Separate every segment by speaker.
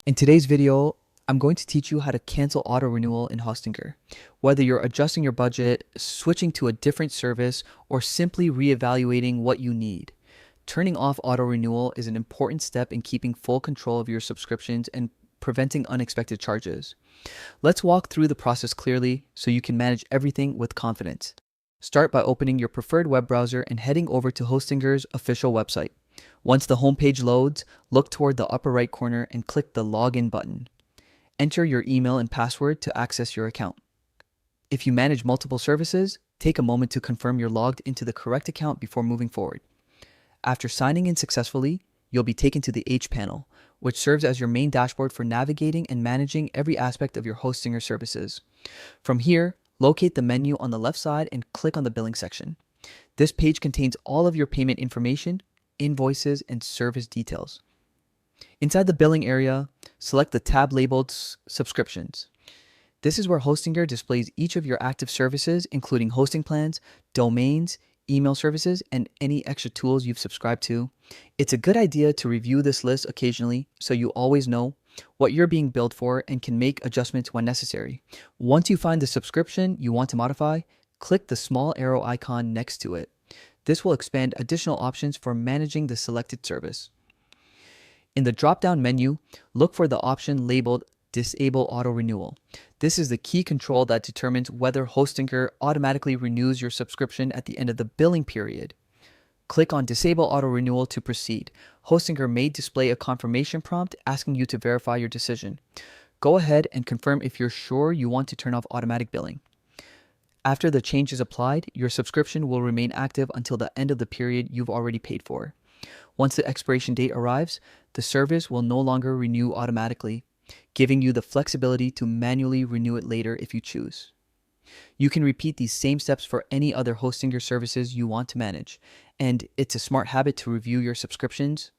Speaker 1: In today's video, I'm going to teach you how to cancel auto renewal in Hostinger. Whether you're adjusting your budget, switching to a different service, or simply reevaluating what you need, turning off auto renewal is an important step in keeping full control of your subscriptions and preventing unexpected charges. Let's walk through the process clearly so you can manage everything with confidence. Start by opening your preferred web browser and heading over to Hostinger's official website. Once the homepage loads, look toward the upper right corner and click the Login button. Enter your email and password to access your account. If you manage multiple services, take a moment to confirm you're logged into the correct account before moving forward. After signing in successfully, you'll be taken to the H panel, which serves as your main dashboard for navigating and managing every aspect of your Hostinger services. From here, locate the menu on the left side and click on the billing section. This page contains all of your payment information, invoices, and service details. Inside the billing area, select the tab labeled Subscriptions. This is where Hostinger displays each of your active services, including hosting plans, domains, email services, and any extra tools you've subscribed to. It's a good idea to review this list occasionally so you always know what you're being billed for and can make adjustments when necessary. Once you find the subscription you want to modify, click the small arrow icon next to it. This will expand additional options for managing the selected service. In the drop-down menu, look for the option labeled Disable Auto Renewal. This is the key control that determines whether Hostinger automatically renews your subscription at the end of the billing period. Click on Disable Auto Renewal to proceed. Hostinger may display a confirmation prompt asking you to verify your decision. Go ahead and confirm if you're sure you want to turn off automatic billing. After the change is applied, your subscription will remain active until the end of the period you've already paid for. Once the expiration date arrives, the service will no longer renew automatically, giving you the flexibility to manually renew it later if you choose. You can repeat these same steps for any other Hostinger services you want to manage, and it's a smart habit to review your subscriptions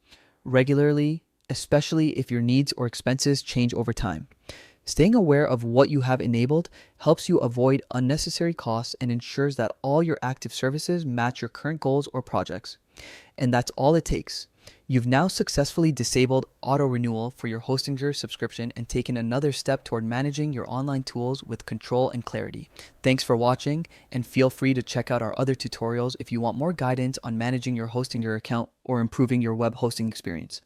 Speaker 1: regularly, especially if your needs or expenses change over time. Staying aware of what you have enabled helps you avoid unnecessary costs and ensures that all your active services match your current goals or projects. And that's all it takes. You've now successfully disabled auto renewal for your Hostinger subscription and taken another step toward managing your online tools with control and clarity. Thanks for watching, and feel free to check out our other tutorials if you want more guidance on managing your Hostinger account or improving your web hosting experience.